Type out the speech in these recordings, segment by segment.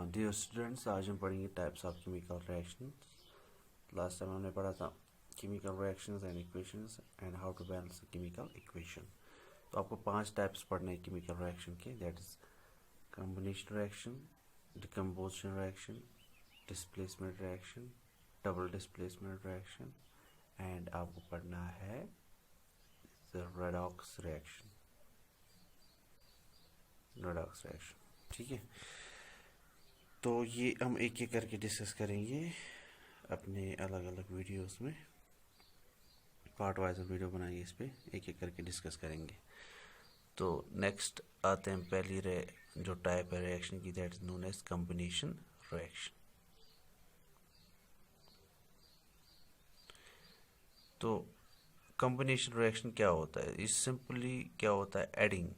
Dear students, आज हम पढ़ेंगे types of chemical reaction. Last time हमने पढ़ा था chemical reactions and equations and how to balance chemical equation. तो आपको 5 टाइप्स पढ़ने हैं केमिकल रिएक्शन के, that is combination reaction, decomposition reaction, displacement reaction, double displacement reaction and आपको पढ़ना है रेडॉक्स रिएक्शन। ठीक है, तो ये हम एक एक करके डिस्कस करेंगे अपने अलग अलग वीडियोस में। पार्ट वाइज वीडियो बनाएंगे, इस पे एक एक करके डिस्कस करेंगे। तो नेक्स्ट आते हैं पहली जो टाइप है रिएक्शन की, that is known as combination reaction. तो कॉम्बिनेशन रिएक्शन क्या होता है? इस सिंपली क्या होता है, एडिंग,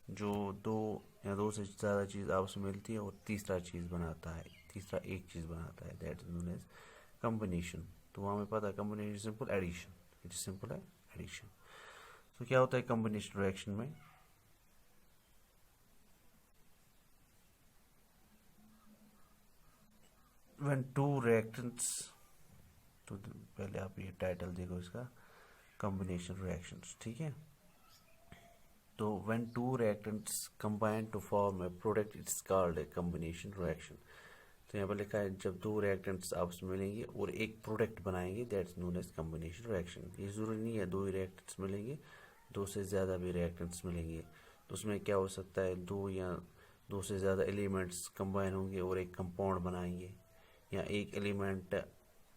जो दो या दो से ज़्यादा चीज़ आपस में मिलती है और तीसरा चीज़ बनाता है, तीसरा एक चीज़ बनाता है, that is known as combination. तो हमें पता है combination simple addition, it is simple है एडिशन। तो क्या होता है कॉम्बिनेशन रिएक्शन में? व्हेन टू रिएक्टेंट्स, तो पहले आप ये टाइटल देखो इसका, कॉम्बिनेशन रिएक्शंस, ठीक है। तो when two reactants combine to form a product, it's called a combination reaction. तो यहाँ पर लिखा है जब दो रिएक्टेंट्स आपस में मिलेंगे और एक प्रोडक्ट बनाएंगे, that's known as combination reaction. ये जरूरी नहीं है दो ही रिएक्टेंट्स मिलेंगे, दो से ज़्यादा भी रिएक्टेंट्स मिलेंगे। तो उसमें क्या हो सकता है, दो या दो से ज़्यादा एलिमेंट्स कंबाइन होंगे और एक कंपाउंड बनाएंगे, या एक एलिमेंट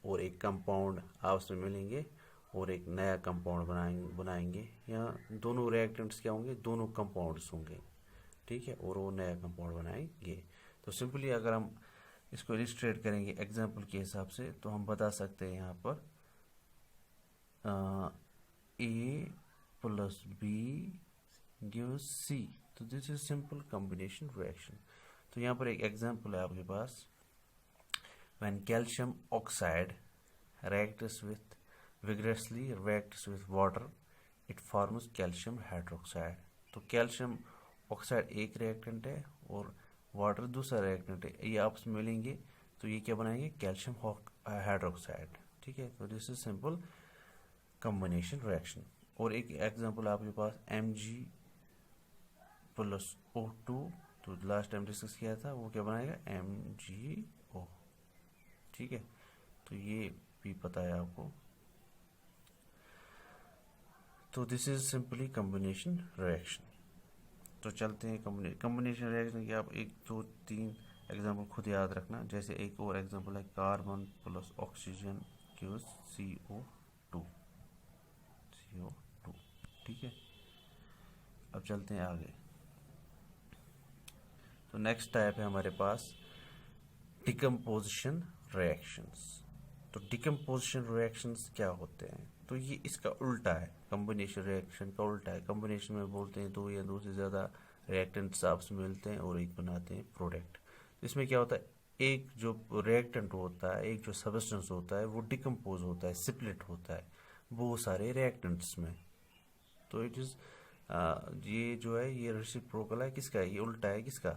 और एक कंपाउंड आपस में मिलेंगे और एक नया कंपाउंड बनाएंगे, या दोनों रिएक्टेंट्स क्या होंगे, दोनों कंपाउंड्स होंगे, ठीक है, और वो नया कंपाउंड बनाएंगे। तो सिंपली अगर हम इसको इलिस्ट्रेट करेंगे एग्जाम्पल के हिसाब से, तो हम बता सकते हैं यहाँ पर A plus B gives C. तो this is simple combination reaction. तो यहाँ पर एक एग्जाम्पल है आपके पास, when calcium oxide reacts with vigorously reacts with water, it forms calcium hydroxide। तो कैल्शियम ऑक्साइड एक रिएक्टेंट है और वाटर दूसरा रिएक्टेंट है, ये आपस में मिलेंगे तो ये क्या बनाएंगे, कैल्शियम हाइड्रोक्साइड, ठीक है। तो this is simple combination reaction. और एक एग्जांपल आपके पास Mg प्लस O2, तो लास्ट टाइम डिस्कस किया था, वो क्या बनाएगा, MgO, ठीक है। तो ये भी पता है आपको। तो this is simply combination reaction. तो चलते हैं कॉम्बिनेशन रिएक्शन की आप 1 2 3 एग्जांपल खुद याद रखना। जैसे एक और एग्जांपल है, carbon plus oxygen gives CO2, ठीक है। अब चलते हैं आगे। तो नेक्स्ट टाइप है हमारे पास डिकम्पोजिशन रिएक्शंस। तो डिकम्पोजिशन रिएक्शंस क्या होते हैं? तो ये इसका उल्टा है, कॉम्बिनेशन रिएक्शन का उल्टा है। कॉम्बिनेशन में बोलते हैं दो या दो से ज़्यादा रिएक्टेंट्स आपस में मिलते हैं और एक बनाते हैं प्रोडक्ट। इसमें क्या होता है, एक जो रिएक्टेंट होता है, एक जो सब्सटेंस होता है, वो डिकम्पोज होता है, स्प्लिट होता है बहुत सारे रिएक्टेंट्स में। तो इट इज़ ये जो है ये रेसिप्रोकल है, किसका है, ये उल्टा है किसका,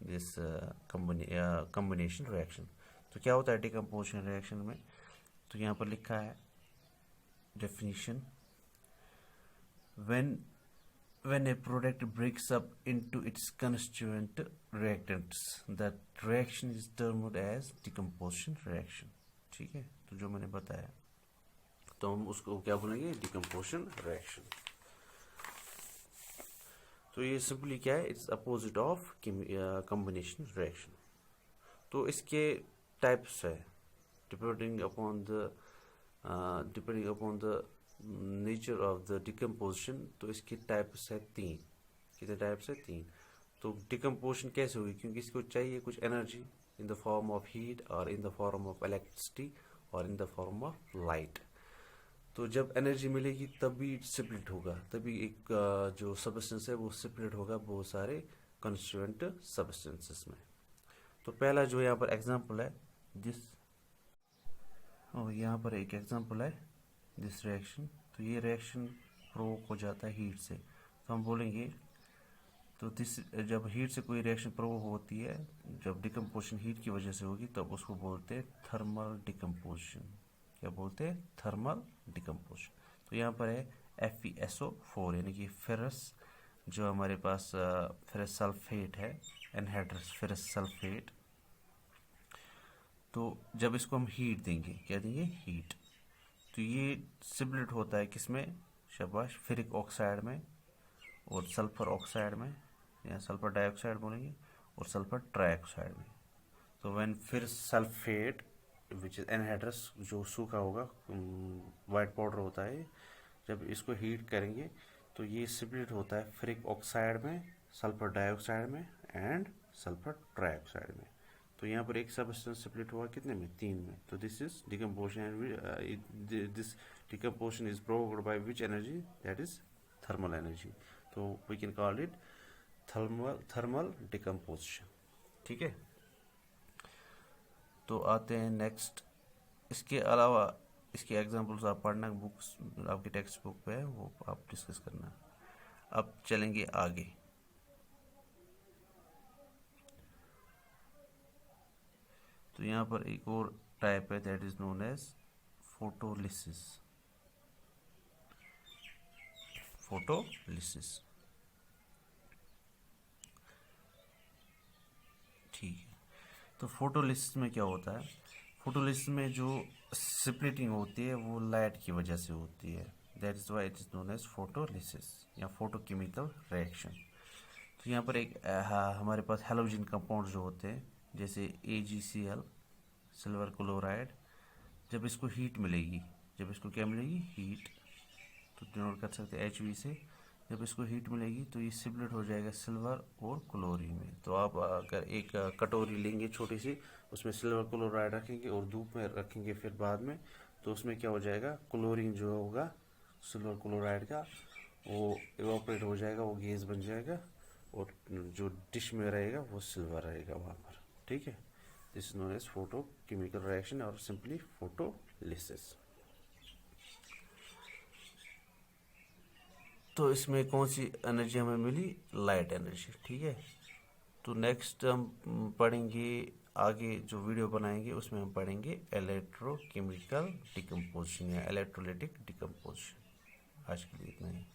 दिस कॉम्बिनेशन रिएक्शन। तो क्या होता है डिकम्पोजिशन रिएक्शन में? तो यहाँ पर लिखा है definition, when a product breaks up into its constituent reactants, that reaction is termed as decomposition reaction, ठीक है। तो जो मैंने बताया, तो हम उसको क्या बोलेंगे, डिकम्पोजिशन रिएक्शन। तो ये सिंपली क्या है, it's opposite of combination reaction. तो इसके टाइप्स है, depending upon the nature of the decomposition. तो इसके टाइप्स है 3। कितने टाइप्स है? 3। तो डिकम्पोजिशन कैसे हुई, क्योंकि इसको चाहिए कुछ energy in the form of heat और in the form of electricity और in the form of light. तो जब एनर्जी मिलेगी तभी स्प्लिट होगा, तभी एक जो सब्सटेंस है वो स्प्लिट होगा बहुत सारे कंस्टिट्यूएंट सब्सटेंसेस में। तो पहला जो यहाँ पर एग्जांपल है और यहाँ पर एक एग्जांपल है दिस रिएक्शन। तो ये रिएक्शन प्रोवोक हो जाता है हीट से। तो हम बोलेंगे तो जब हीट से कोई रिएक्शन प्रोवोक होती है, जब डिकम्पोजिशन हीट की वजह से होगी, तब उसको बोलते हैं थर्मल डिकम्पोजिशन। क्या बोलते हैं? Thermal decomposition. तो यहाँ पर है FeSO4 यानी कि फेरस, जो हमारे पास फेरस सल्फेट है, एनहाइड्रस फेरस सल्फेट। तो जब इसको हम हीट देंगे, क्या देंगे? हीट। तो ये सिबलेट होता है किसमें? शाबाश, फेरिक ऑक्साइड में और सल्फर ऑक्साइड में, या सल्फर डाइऑक्साइड बोलेंगे, और सल्फर ट्राइऑक्साइड में। तो व्हेन फिर सल्फेट विच इज एनहाइड्रस, जो सूखा होगा, वाइट पाउडर होता है, जब इसको हीट करेंगे तो ये सिबलेट होता है फेरिक ऑक्साइड में, सल्फर डाइऑक्साइड में एंड सल्फर ट्राइऑक्साइड में। तो यहाँ पर एक सबस्टेंस सेपरेट हुआ कितने में? 3 में। तो this is decomposition, this decomposition is provoked by which energy? That is thermal energy. तो we can call it thermal decomposition. ठीक है, तो आते हैं नेक्स्ट। इसके अलावा इसके एग्जांपल्स आप पढ़ना, बुक्स आपकी टेक्स्ट बुक पे है, वो आप डिस्कस करना। अब चलेंगे आगे। तो यहाँ पर एक और टाइप है, that is known as photolysis. Photolysis, ठीक है। तो फोटोलिसिस में क्या होता है? फोटोलिसिस में जो स्प्लिटिंग होती है वो लाइट की वजह से होती है, that is why it is known as photolysis या फोटोकेमिकल रिएक्शन। तो यहाँ पर एक हमारे पास हेलोजन कंपाउंड जो होते हैं, जैसे AgCl, सिल्वर क्लोराइड, जब इसको हीट मिलेगी, जब इसको क्या मिलेगी? हीट। तो डिनोट कर सकते हैं HV से। जब इसको हीट मिलेगी तो ये सिबलेट हो जाएगा सिल्वर और क्लोरीन में। तो आप अगर एक कटोरी लेंगे छोटी सी, उसमें सिल्वर क्लोराइड रखेंगे और धूप में रखेंगे फिर बाद में, तो उसमें क्या हो जाएगा? क्लोरीन जो होगा सिल्वर क्लोराइड का, वो इवापोरेट हो जाएगा, वो गैस बन जाएगा, और जो डिश में रहेगा वो सिल्वर रहेगा वहाँ पर। ठीक है, this is known as photo chemical reaction और सिंपली फोटोलिसिस। तो इसमें कौन सी एनर्जी हमें मिली? Light energy. ठीक है, तो नेक्स्ट हम पढ़ेंगे आगे, जो वीडियो बनाएंगे उसमें हम पढ़ेंगे इलेक्ट्रोकेमिकल डिकम्पोजिशन या इलेक्ट्रोलाइटिक डिकम्पोजिशन। आज के लिए इतना ही।